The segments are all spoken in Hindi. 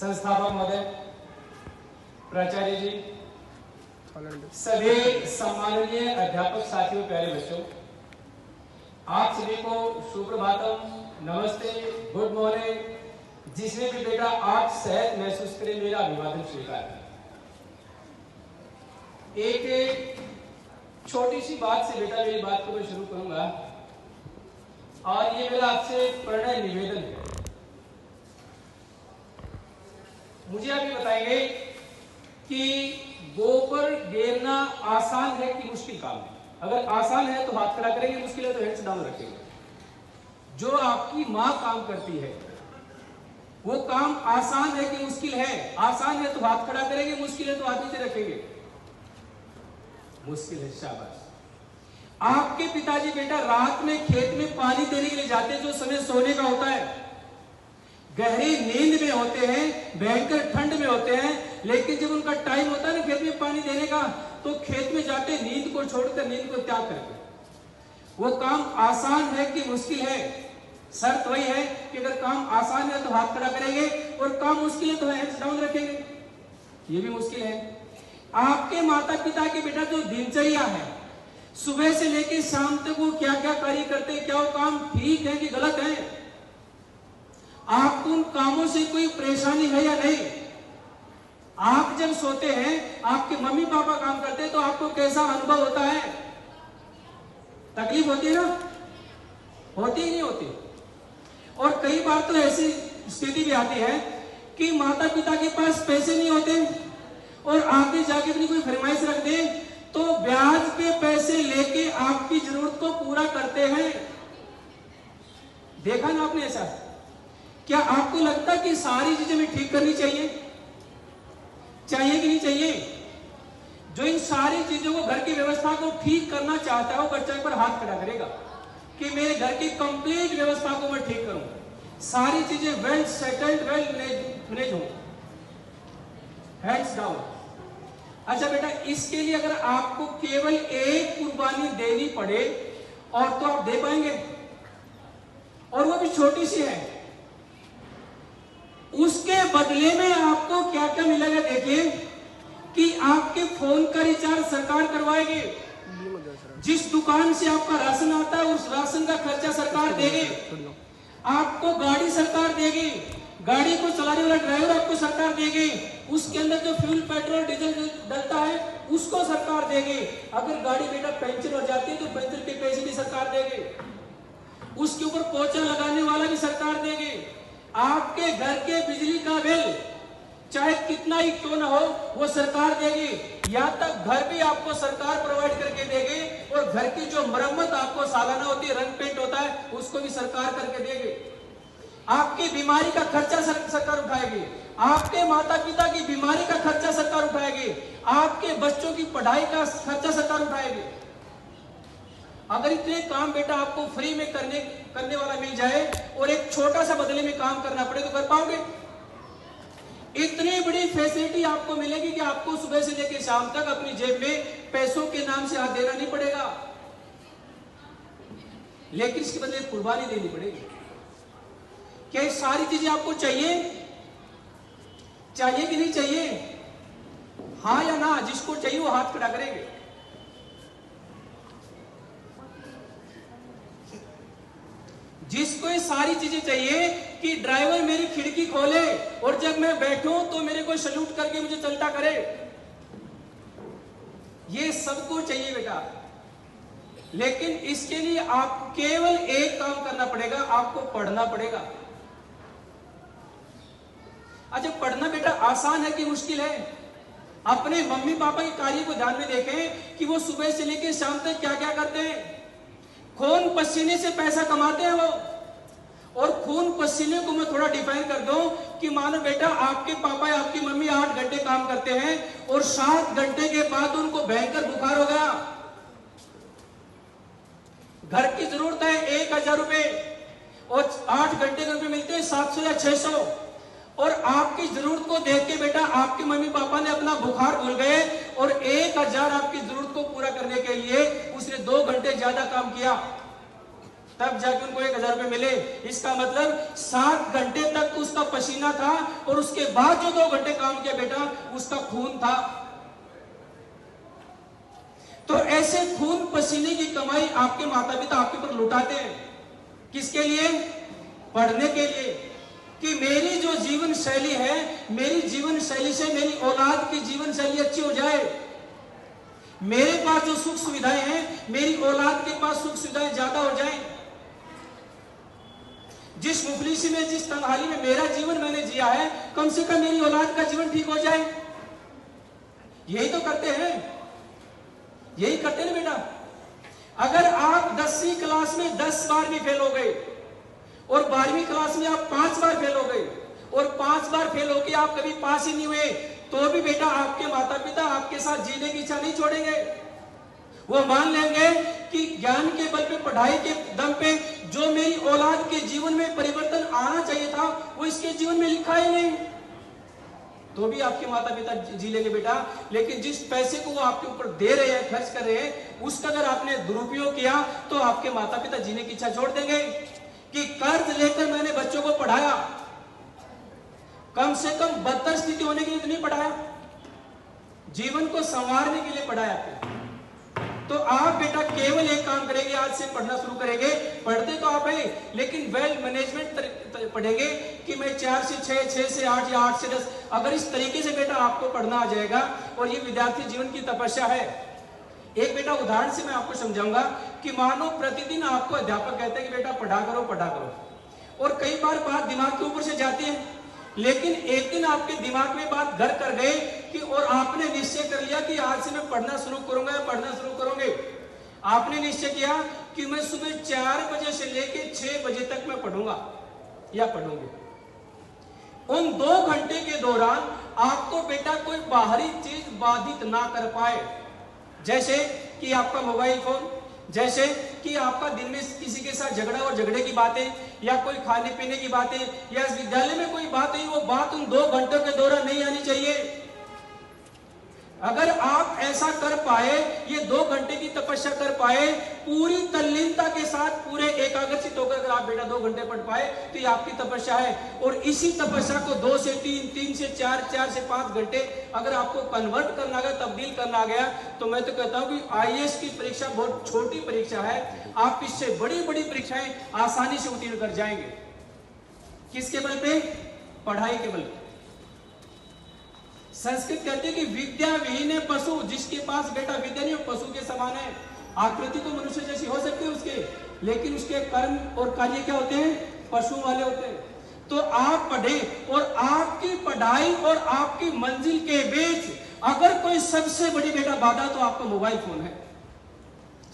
संस्थापक महोदय, प्राचार्य जी, सभी सम्माननीय अध्यापक साथियों, प्यारे बच्चों, आप सभी को सुप्रभातम, नमस्ते, गुड मॉर्निंग। जिसने भी बेटा आप सहज महसूस करें, मेरा अभिवादन स्वीकार। एक छोटी सी बात से बेटा मेरी बात को मैं शुरू करूंगा, और ये मेरा आपसे प्रणय निवेदन है। मुझे आप ये बताएंगे कि गोबर घेरना आसान है कि मुश्किल काम है? अगर आसान है तो हाथ खड़ा करेंगे, मुश्किल है तो हेड्स डाउन रखेंगे। जो आपकी माँ काम करती है वो काम आसान है कि मुश्किल है? आसान है तो हाथ खड़ा करेंगे, मुश्किल है तो हाथ नीचे रखेंगे। मुश्किल है, शाबाश। आपके पिताजी बेटा रात में खेत में पानी देने के लिए जाते हैं, जो समय सोने का होता है, गहरी नींद में होते हैं, भयंकर ठंड में होते हैं, लेकिन जब उनका टाइम होता है ना खेत में पानी देने का, तो खेत में जाते नींद को छोड़कर, नींद को त्याग करके। वो काम आसान है कि मुश्किल है? शर्त वही है कि अगर काम आसान है तो हाथ खड़ा करेंगे, और काम मुश्किल है तो हैंड्स डाउन रखेंगे। ये भी मुश्किल है। आपके माता पिता के बेटा जो दिनचर्या है, सुबह से लेकर शाम तक वो क्या क्या कार्य करते हैं, क्या वो काम ठीक है कि गलत है? आपको उन कामों से कोई परेशानी है या नहीं? आप जब सोते हैं, आपके मम्मी पापा काम करते हैं, तो आपको कैसा अनुभव होता है? तकलीफ होती है ना? होती ही नहीं होती। और कई बार तो ऐसी स्थिति भी आती है कि माता पिता के पास पैसे नहीं होते, और आगे जाके अपनी कोई फरमाइश रख दे तो ब्याज पे पैसे लेके आपकी जरूरत को पूरा करते हैं। देखा ना आपने ऐसा? क्या आपको लगता कि सारी चीजें हमें ठीक करनी चाहिए? चाहिए कि नहीं चाहिए? जो इन सारी चीजों को, घर की व्यवस्था को ठीक करना चाहता है, वो बच्चे पर हाथ खड़ा करेगा कि मेरे घर की कंप्लीट व्यवस्था को मैं ठीक करूं, सारी चीजें वेल सेटल्ड, वेल मैनेज हो। Hands down. अच्छा बेटा, इसके लिए अगर आपको केवल एक कुर्बानी देनी पड़े, और तो आप दे पाएंगे, और वो भी छोटी सी है, उसके बदले में आपको क्या क्या मिलेगा? देखिए कि आपके फोन का रिचार्ज सरकार करवाएगी, जिस दुकान से आपका राशन आता है उस राशन का खर्चा सरकार देगी, आपको गाड़ी सरकार देगी, गाड़ी को चलाने वाला ड्राइवर आपको सरकार देगी, उसके अंदर जो फ्यूल पेट्रोल डीजल डलता है उसको सरकार देगी। अगर गाड़ी बेटा पंचर हो जाती है तो पंचर के पैसे भी सरकार देगी, उसके ऊपर पोछा लगाने वाला भी सरकार देगी। आपके घर के बिजली का बिल चाहे कितना ही क्यों ना हो, वो सरकार देगी। या तक घर भी आपको सरकार प्रोवाइड करके देगी, और घर की जो मरम्मत आपको सालाना होती है, रंग पेंट होता है, उसको भी सरकार करके देगी। आपकी बीमारी का खर्चा सरकार उठाएगी, आपके माता पिता की बीमारी का खर्चा सरकार उठाएगी, आपके बच्चों की पढ़ाई का खर्चा सरकार उठाएगी। अगर इतने काम बेटा आपको फ्री में करने वाला मिल जाए, और एक छोटा सा बदले में काम करना पड़े, तो कर पाओगे? इतनी बड़ी फैसिलिटी आपको मिलेगी कि आपको सुबह से लेकर शाम तक अपनी जेब में पैसों के नाम से हाथ देना नहीं पड़ेगा, लेकिन इसके बदले कुर्बानी देनी पड़ेगी। क्या सारी चीजें आपको चाहिए? चाहिए कि नहीं चाहिए? हाँ या ना? जिसको चाहिए वो हाथ खड़ा करेंगे। जिसको ये सारी चीजें चाहिए कि ड्राइवर मेरी खिड़की खोले और जब मैं बैठूं तो मेरे को सल्यूट करके मुझे चलता करे, ये सबको चाहिए बेटा। लेकिन इसके लिए आप केवल एक काम करना पड़ेगा, आपको पढ़ना पड़ेगा। अच्छा, पढ़ना बेटा आसान है कि मुश्किल है? अपने मम्मी पापा के कार्य को ध्यान में देखें कि वो सुबह से लेकर शाम तक क्या क्या करते हैं। खून पसीने से पैसा कमाते हैं वो, और खून पसीने को मैं थोड़ा डिफाइन कर दूं कि मानो बेटा आपके पापा या आपकी मम्मी 8 घंटे काम करते हैं, और 7 घंटे के बाद उनको भयंकर बुखार हो गया। घर की जरूरत है 1000 रुपए, और 8 घंटे के रुपए मिलते हैं 700 या 600, और आपकी जरूरत को देख के बेटा आपके मम्मी पापा ने अपना बुखार भूल गए, और 1000 आपकी जरूरत को पूरा करने के लिए उसने 2 घंटे ज्यादा काम किया। तब जाके उनको 1000 रुपए मिले। इसका मतलब 7 घंटे तक उसका पसीना था और उसके बाद जो 2 घंटे काम किया बेटा उसका खून था। तो ऐसे खून पसीने की कमाई आपके माता पिता आपके ऊपर लुटाते हैं। किसके लिए? पढ़ने के लिए, कि मेरी जो जीवन शैली है, मेरी जीवन शैली से मेरी औलाद की जीवन शैली अच्छी हो जाए, मेरे पास जो सुख सुविधाएं हैं मेरी औलाद के पास सुख सुविधाएं ज्यादा हो जाएं। जिस मुफलिसी में, जिस तंगहाली में मेरा जीवन मैंने जिया है, कम से कम मेरी औलाद का जीवन ठीक हो जाए। यही तो करते हैं, यही करते हैं बेटा। अगर आप 10वीं क्लास में 10 बार भी फेल हो गए और 12वीं क्लास में आप 5 बार फेल हो गए और 5 बार फेल होकर आप कभी पास ही नहीं हुए, तो भी बेटा आपके माता पिता आपके साथ जीने की इच्छा नहीं छोड़ेंगे। वो मान लेंगे कि ज्ञान के बल पे, पढ़ाई के दम पे जो मेरी औलाद के जीवन में परिवर्तन आना चाहिए था वो इसके जीवन में लिखा ही नहीं, तो भी आपके माता पिता जी लेंगे बेटा। लेकिन जिस पैसे को वो आपके ऊपर दे रहे हैं, खर्च कर रहे हैं, उसका अगर आपने दुरुपयोग किया तो आपके माता पिता जीने की इच्छा छोड़ देंगे। कि कर्ज लेकर मैंने बच्चों को पढ़ाया, कम से कम बदतर स्थिति होने के लिए तो नहीं पढ़ाया, जीवन को संवारने के लिए पढ़ाया। तो आप बेटा केवल एक काम करेंगे, आज से पढ़ना शुरू करेंगे। पढ़ते तो आप हैं, लेकिन वेल मैनेजमेंट पढ़ेंगे कि मैं 4 से 6, 6 से 8 या 8 से 10, अगर इस तरीके से बेटा आपको पढ़ना आ जाएगा। और ये विद्यार्थी जीवन की तपस्या है। एक बेटा उदाहरण से मैं आपको समझाऊंगा कि मानो प्रतिदिन आपको अध्यापक कहते हैं कि बेटा पढ़ा करो पढ़ा करो, और कई बार बात दिमाग के ऊपर से जाती है, लेकिन एक दिन आपके दिमाग में बात घर कर गए कि और आपने निश्चय कर लिया कि आज से मैं पढ़ना शुरू करूंगा या पढ़ना शुरू करोगे। आपने निश्चय किया कि मैं सुबह 4 बजे से लेकर 6 बजे तक मैं पढ़ूंगा या पढ़ूंगी। उन 2 घंटे के दौरान आपको बेटा कोई बाहरी चीज बाधित ना कर पाए, जैसे कि आपका मोबाइल फोन, जैसे कि आपका दिन में किसी के साथ झगड़ा और झगड़े की बातें, या कोई खाने पीने की बातें, या इस विद्यालय में कोई बात है, वो बात उन 2 घंटों के दौरान नहीं आनी चाहिए। अगर आप ऐसा कर पाए, ये 2 घंटे की तपस्या कर पाए, पूरी तल्लीनता के साथ, पूरे एकाग्रचित होकर अगर आप बेटा 2 घंटे पढ़ पाए, तो ये आपकी तपस्या है। और इसी तपस्या को 2 से 3, 3 से 4, 4 से 5 घंटे अगर आपको कन्वर्ट करना गया, तब्दील करना गया, तो मैं तो कहता हूं कि IAS की परीक्षा बहुत छोटी परीक्षा है। आप इससे बड़ी बड़ी परीक्षाएं आसानी से उत्तीर्ण कर जाएंगे। किसके बल पे? पढ़ाई के बल पे। संस्कृत कहते हैं कि विद्या विहीन पशु, जिसके पास बेटा विद्या नहीं, वो पशु के समान है। आकृति तो मनुष्य जैसी हो सकती है उसके, लेकिन उसके कर्म और कार्य क्या होते हैं? पशु वाले होते हैं। तो आप पढ़े, और आपकी पढ़ाई और आपकी मंजिल के बीच अगर कोई सबसे बड़ी बेटा बाधा, तो आपका मोबाइल फोन है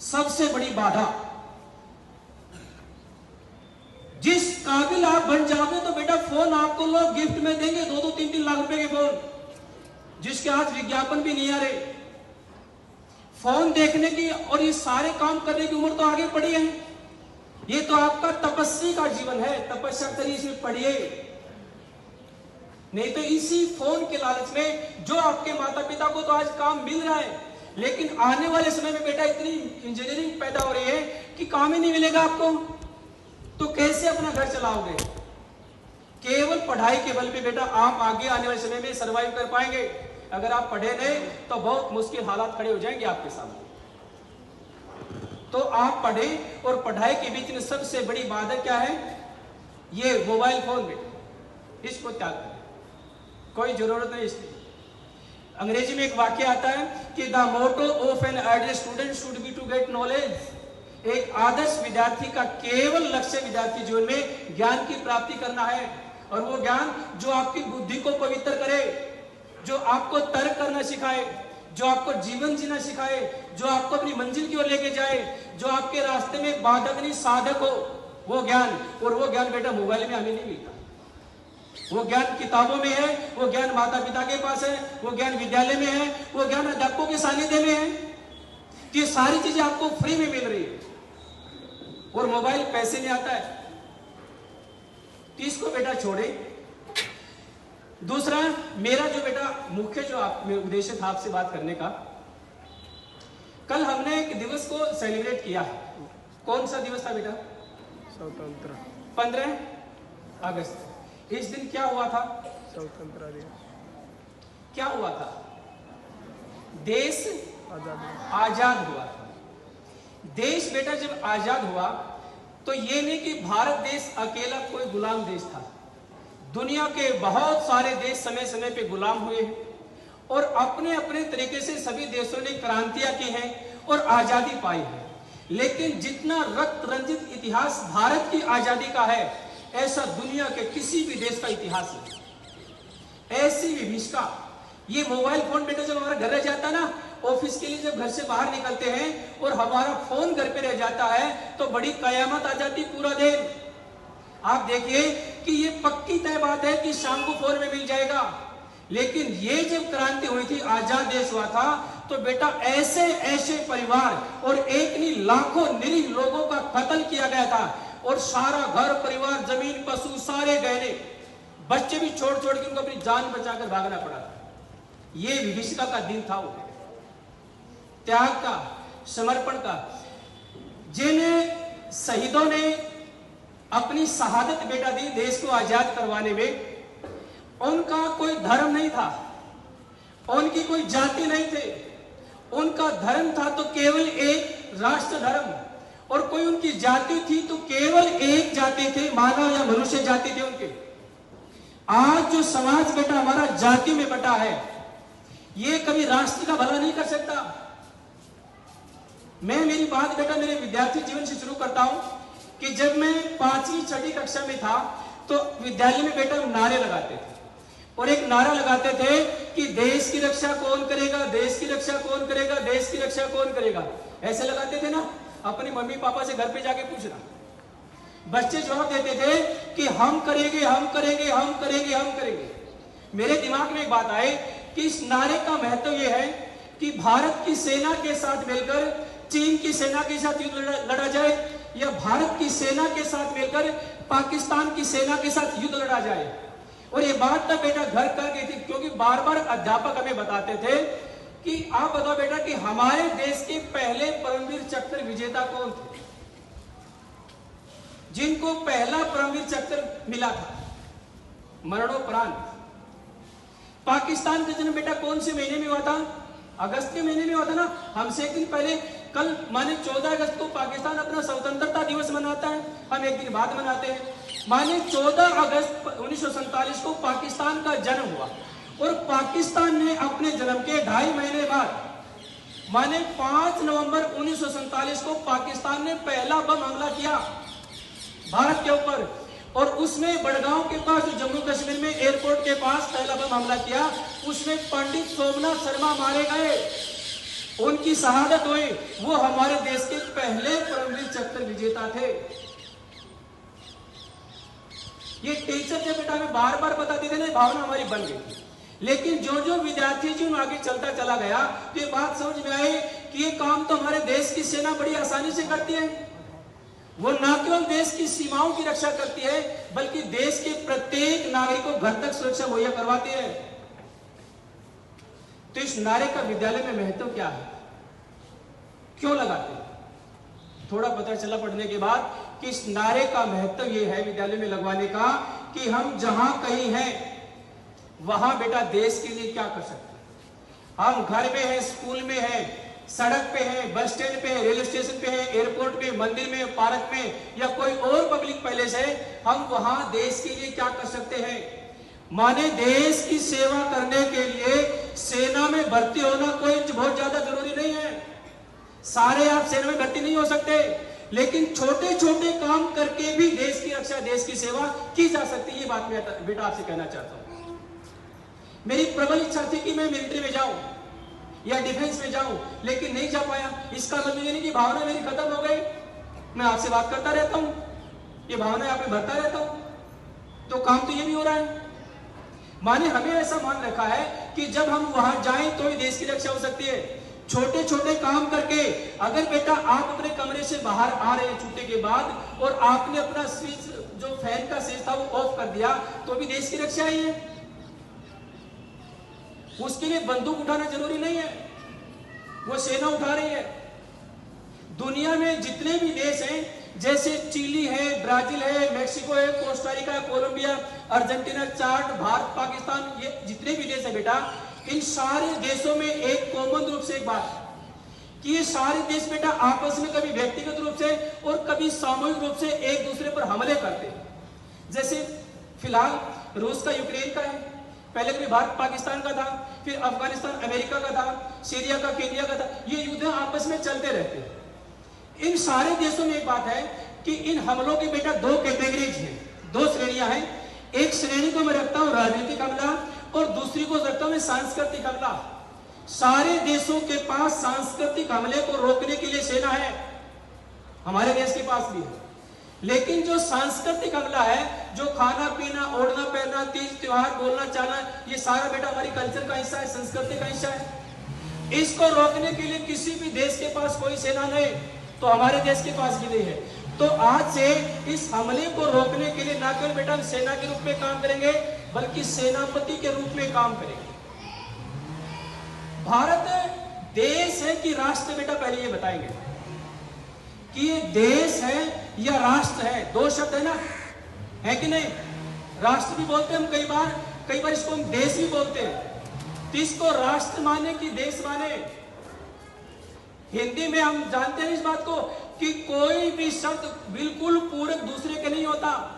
सबसे बड़ी बाधा। जिस काबिल आप बन जाओगे तो बेटा फोन आपको लोग गिफ्ट में देंगे, 2-2, 3-3 लाख रुपए के फोन, जिसके आज विज्ञापन भी नहीं आ रहे। फोन देखने की और ये सारे काम करने की उम्र तो आगे पड़ी है। ये तो आपका तपस्वी का जीवन है, तपस्या करिए, इसमें पढ़िए। नहीं तो इसी फोन के लालच में जो आपके माता पिता को तो आज काम मिल रहा है, लेकिन आने वाले समय में बेटा इतनी इंजीनियरिंग पैदा हो रही है कि काम ही नहीं मिलेगा आपको, तो कैसे अपना घर चलाओगे? केवल पढ़ाई के बल पे बेटा आप आगे आने वाले समय में सर्वाइव कर पाएंगे। अगर आप पढ़े नहीं तो बहुत मुश्किल हालात खड़े हो जाएंगे आपके सामने। तो आप पढ़े, और पढ़ाई के बीच में सबसे बड़ी बाधा क्या है? ये मोबाइल फोन में, इसको त्याग करें, कोई जरूरत नहीं इसकी। अंग्रेजी में एक वाक्य आता है कि the motto of an ideal student should be to get knowledge. एक आदर्श विद्यार्थी का केवल लक्ष्य विद्यार्थी जीवन में ज्ञान की प्राप्ति करना है, और वो ज्ञान जो आपकी बुद्धि को पवित्र करे, जो आपको तर्क करना सिखाए, जो आपको जीवन जीना सिखाए, जो आपको अपनी मंजिल की ओर लेके जाए, जो आपके रास्ते में बाधक नहीं साधक हो, वो ज्ञान। और वो ज्ञान बेटा मोबाइल में हमें नहीं मिलता। वो ज्ञान किताबों में है, वो ज्ञान माता पिता के पास है, वो ज्ञान विद्यालय में है, वो ज्ञान अध्यापकों के सानिध्य में है। ये सारी चीजें आपको फ्री में मिल रही है, और मोबाइल पैसे में आता है। तो इसको बेटा छोड़े। दूसरा, मेरा जो बेटा मुख्य जो उद्देश्य था आपसे बात करने का, कल हमने एक दिवस को सेलिब्रेट किया है। कौन सा दिवस था बेटा? स्वतंत्र 15 अगस्त। इस दिन क्या हुआ था? स्वतंत्र दिवस। क्या हुआ था? देश आजाद आजाद हुआ था। देश बेटा जब आजाद हुआ तो ये नहीं कि भारत देश अकेला कोई गुलाम देश था। दुनिया के बहुत सारे देश समय समय पे गुलाम हुए हैं और अपने अपने तरीके से सभी देशों ने क्रांतियां की हैं और आजादी पाई है। लेकिन जितना रक्त रंजित इतिहास भारत की आजादी का है, ऐसा दुनिया के किसी भी देश का इतिहास नहीं। ऐसी विभीषिका, ये मोबाइल फोन बेटा जब हमारा घर रह जाता है ना, ऑफिस के लिए जब घर से बाहर निकलते हैं और हमारा फोन घर पे रह जाता है तो बड़ी कयामत आ जाती पूरा दिन। आप देखिए कि ये पक्की तय बात है कि शाम को फोन में मिल जाएगा। लेकिन ये जब क्रांति हुई थी, आजाद देश हुआ था, तो बेटा ऐसे ऐसे परिवार और एक नहीं लाखों निरीह लोगों का कत्ल किया गया था और सारा घर परिवार, जमीन, पशु, सारे गहने, बच्चे भी छोड़ छोड़ के उनको अपनी जान बचाकर भागना पड़ा था। ये विभीषिका का दिन था, वो त्याग का, समर्पण का। जिन शहीदों ने अपनी शहादत बेटा दी देश को आजाद करवाने में, उनका कोई धर्म नहीं था, उनकी कोई जाति नहीं थे, उनका धर्म था तो केवल एक राष्ट्र धर्म, और कोई उनकी जाति थी तो केवल एक जाति थे, मानव या मनुष्य जाति थे उनके। आज जो समाज बेटा हमारा जाति में बटा है, ये कभी राष्ट्र का भला नहीं कर सकता। मैं मेरी बात बेटा मेरे विद्यार्थी जीवन से शुरू करता हूं कि जब मैं 5वीं 6वीं कक्षा में था तो विद्यालय में बेटा नारे लगाते थे और एक नारा लगाते थे कि देश की रक्षा कौन करेगा, देश की रक्षा कौन करेगा, देश की रक्षा कौन करेगा। ऐसे लगाते थे ना, अपनी मम्मी पापा से घर पे जाके पूछना। बच्चे जवाब देते थे कि हम करेंगे, हम करेंगे, हम करेंगे, हम करेंगे। मेरे दिमाग में एक बात आए कि इस नारे का महत्व यह है कि भारत की सेना के साथ मिलकर चीन की सेना के साथ युद्ध लड़ा जाए या भारत की सेना के साथ मिलकर पाकिस्तान की सेना के साथ युद्ध लड़ा जाए। और ये बात तो बेटा घर कर गई थी, क्योंकि बार बार अध्यापक हमें बताते थे कि आप बताओ बेटा कि हमारे देश के पहले परमवीर चक्र विजेता कौन थे, जिनको पहला परमवीर चक्र मिला था मरणोपरांत। पाकिस्तान का जन्म बेटा कौन से महीने में हुआ था? अगस्त के महीने में हुआ था ना। हमसे एक दिन पहले, कल माने 14 अगस्त को पाकिस्तान अपना स्वतंत्रता दिवस मनाता है, हम एक दिन बाद मनाते हैं। माने 14 अगस्त 1947 को पाकिस्तान का जन्म हुआ और पाकिस्तान ने अपने जन्म के 2.5 महीने बाद माने 5 नवंबर 1947 को पाकिस्तान ने पहला बम हमला किया भारत के ऊपर। और उसमें बड़गांव के पास, जो जम्मू कश्मीर में एयरपोर्ट के पास पहला बम हमला किया, उसमें पंडित सोमनाथ शर्मा मारे गए, उनकी शहादत हुई। वो हमारे देश के पहले परमवीर चक्र विजेता थे। ये टीचर जब बेटा हमें बार बार बताते थे ना, भावना हमारी बन गई थी। लेकिन जो जो विद्यार्थी जो आगे चलता चला गया तो ये बात समझ में आई कि ये काम तो हमारे देश की सेना बड़ी आसानी से करती है। वो न केवल देश की सीमाओं की रक्षा करती है, बल्कि देश के प्रत्येक नागरिक को घर तक सुरक्षा मुहैया करवाती है। तो इस नारे का विद्यालय में महत्व क्या है, क्यों लगाते हैं? थोड़ा पता चला पढ़ने के बाद कि इस नारे का महत्व यह है विद्यालय में लगवाने का कि हम जहां कहीं हैं वहां बेटा देश के लिए क्या कर सकते हैं। हम घर में हैं, स्कूल में हैं, सड़क पे है, बस स्टैंड पे है, रेलवे स्टेशन पे है, एयरपोर्ट पे, मंदिर में, पार्क में या कोई और पब्लिक पैलेस है, हम वहां देश के लिए क्या कर सकते हैं। माने देश की सेवा करने के लिए सेना में भर्ती होना कोई बहुत ज्यादा जरूरी नहीं है। सारे आप सेना में भर्ती नहीं हो सकते, लेकिन छोटे छोटे काम करके भी देश की रक्षा, देश की सेवा की जा सकती है। ये बात मैं बेटा आपसे कहना चाहता हूं। मेरी प्रबल इच्छा थी कि मैं मिलिट्री में जाऊं या डिफेंस में जाऊं, लेकिन नहीं जा पाया। इसका मतलब ये नहीं कि भावना मेरी खत्म हो गई। मैं आपसे बात करता रहता हूं, ये भावना यहाँ पे भरता रहता हूं, तो काम तो ये भी हो रहा है। माने हमें ऐसा मान रखा है कि जब हम वहां जाएं तो ही देश की रक्षा हो सकती है। छोटे छोटे काम करके, अगर बेटा आप अपने कमरे से बाहर आ रहे हैं छुट्टी के बाद और आपने अपना स्विच, जो फैन का स्विच था वो ऑफ कर दिया, तो भी देश की रक्षा ही है। उसके लिए बंदूक उठाना जरूरी नहीं है, वो सेना उठा रही है। दुनिया में जितने भी देश हैं जैसे चिली है, ब्राजील है, मेक्सिको है, कोस्टारिका है, कोलंबिया, अर्जेंटीना, चाड, भारत, पाकिस्तान, ये जितने भी देश है बेटा, इन सारे देशों में एक कॉमन रूप से एक बात कि ये सारे देश बेटा आपस में कभी व्यक्तिगत रूप से और कभी सामूहिक रूप से एक दूसरे पर हमले करते हैं। जैसे फिलहाल रूस का यूक्रेन का है, पहले कभी भारत पाकिस्तान का था, फिर अफगानिस्तान अमेरिका का था, सीरिया का केनिया का था, ये युद्ध आपस में चलते रहते हैं। इन सारे देशों में एक बात है कि इन हमलों के बेटा दो कैटेगरीज हैं, दो श्रेणियां हैं। एक श्रेणी को मैं रखता हूं राजनीतिक हमला और दूसरी को रखता हूं मैं सांस्कृतिक हमला। सारे देशों के पास सांस्कृतिक हमले को रोकने के लिए सेना है, हमारे देश के पास भी है, लेकिन जो सांस्कृतिक हमला है, जो खाना पीना, ओढ़ना पहनना, तीज त्योहार, बोलना चालना, ये सारा बेटा हमारी कल्चर का हिस्सा है, संस्कृति का हिस्सा है। इसको रोकने के लिए किसी भी देश के पास कोई सेना नहीं, तो हमारे देश के पास भी नहीं है। तो आज से इस हमले को रोकने के लिए ना केवल बेटा हम सेना के रूप में काम करेंगे, बल्कि सेनापति के रूप में काम करेंगे। भारत देश है कि राष्ट्र, बेटा पहले ये बताएंगे कि ये देश है या राष्ट्र है। दो शब्द है ना, है कि नहीं? राष्ट्र भी बोलते हैं हम, कई बार इसको हम देश भी बोलते हैं। तो इसको राष्ट्र माने कि देश माने? हिंदी में हम जानते हैं इस बात को कि कोई भी शब्द बिल्कुल पूरक दूसरे के नहीं होता।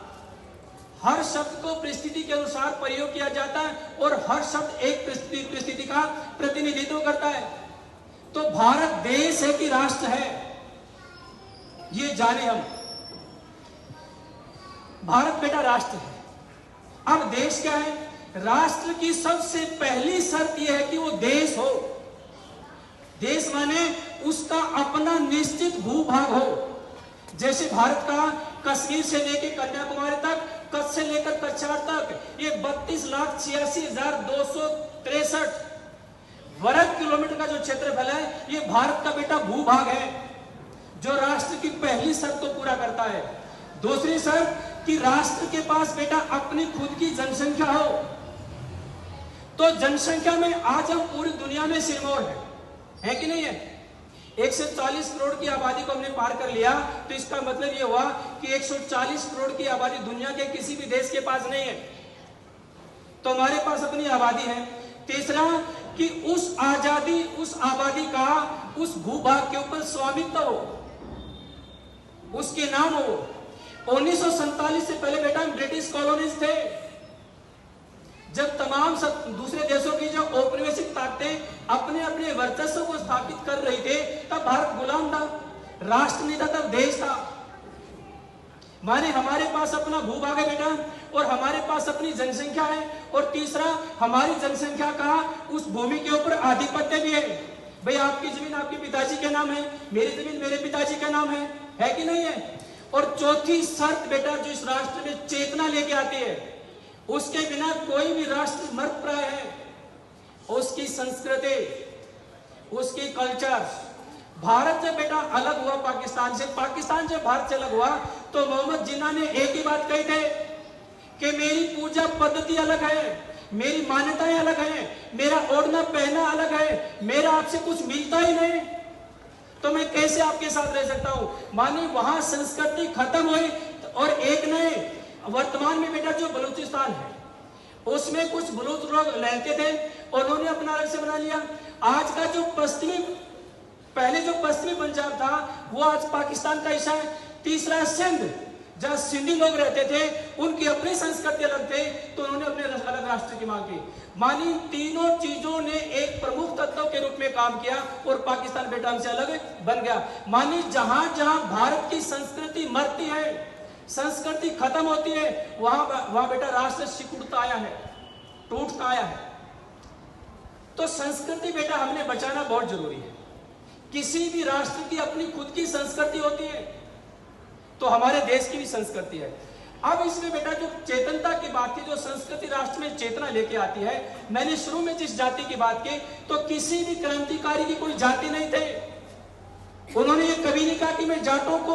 हर शब्द को परिस्थिति के अनुसार प्रयोग किया जाता है और हर शब्द एक परिस्थिति का प्रतिनिधित्व करता है। तो भारत देश है कि राष्ट्र है, ये जाने हम। भारत बेटा राष्ट्र है। अब देश क्या है? राष्ट्र की सबसे पहली शर्त यह है कि वो देश हो। देश माने उसका अपना निश्चित भूभाग हो। जैसे भारत का कश्मीर से लेकर कन्याकुमारी तक, कच्छ से लेकर कच्छार तक, ये 32,86,263 वर्ग किलोमीटर का जो क्षेत्रफल है, ये भारत का बेटा भूभाग है, जो राष्ट्र की पहली शर्त को पूरा करता है। दूसरी शर्त कि राष्ट्र के पास बेटा अपनी खुद की जनसंख्या हो। तो जनसंख्या में आज हम पूरी दुनिया में सिरमौर है कि नहीं है? 140 करोड़ की आबादी को हमने पार कर लिया, तो इसका मतलब यह हुआ कि 140 करोड़ की आबादी दुनिया के किसी भी देश के पास नहीं है, तो हमारे पास अपनी आबादी है। तीसरा कि उस आबादी का उस भूभाग के ऊपर स्वामित्व हो, उसके नाम हो। 1947 से पहले बेटा ब्रिटिश कॉलोनीज थे। जब तमाम दूसरे देशों की जो औपनिवेशिक ताकतें अपने अपने वर्चस्व को स्थापित कर रही थे, तब भारत गुलाम था, राष्ट्र नहीं था, तब देश था। माने हमारे पास अपना भूभाग है बेटा, और हमारे पास अपनी जनसंख्या है, और तीसरा हमारी जनसंख्या का उस भूमि के ऊपर आधिपत्य भी है। भाई आपकी जमीन आपके पिताजी के नाम है, मेरी जमीन मेरे पिताजी का नाम है कि नहीं है? और चौथी शर्त बेटा जो इस राष्ट्र में चेतना लेके आती है, उसके बिना कोई भी राष्ट्र मर्द प्राय है। उसकी संस्कृति, उसकी कल्चर। भारत जब बेटा अलग हुआ पाकिस्तान जब भारत से अलग हुआ, तो मोहम्मद जिन्ना ने एक ही बात कही थे कि मेरी पूजा पद्धति अलग है, मेरी मान्यताएं अलग हैं, मेरा ओढ़ना पहनना अलग है, मेरा आपसे कुछ मिलता ही नहीं, तो मैं कैसे आपके साथ रह सकता हूं? माने वहां संस्कृति खत्म हुई, और एक नए वर्तमान में बेटा जो बलूचिस्तान है, उसमें कुछ बलूच लोग रहते थे, उन्होंने अपना अलग से बना लिया। आज का जो पहले जो पश्चिमी पंजाब था, वो आज पाकिस्तान का हिस्सा है। तीसरा सिंध, जहां सिंधी लोग रहते थे, उनकी अपनी संस्कृति अलग थे, तो उन्होंने अपने अलग राष्ट्र की मांग की। मानी तीनों चीजों ने एक प्रमुख तत्व के रूप में काम किया, और पाकिस्तान बेटा हमसे अलग बन गया। मानी जहां जहां भारत की संस्कृति मरती है, संस्कृति खत्म होती है, वहां बेटा राष्ट्र सिकुड़ता आया है, टूटता आया है। तो संस्कृति बेटा हमने बचाना बहुत जरूरी है। किसी भी राष्ट्र की अपनी खुद की संस्कृति होती है, तो हमारे देश की भी संस्कृति है। अब इसमें बेटा जो चेतनता की बात की, जो संस्कृति राष्ट्र में चेतना लेके आती है, मैंने शुरू में जिस जाति की बात की, तो किसी भी क्रांतिकारी की कोई जाति नहीं थे। उन्होंने ये कभी नहीं कहा कि मैं जाटों को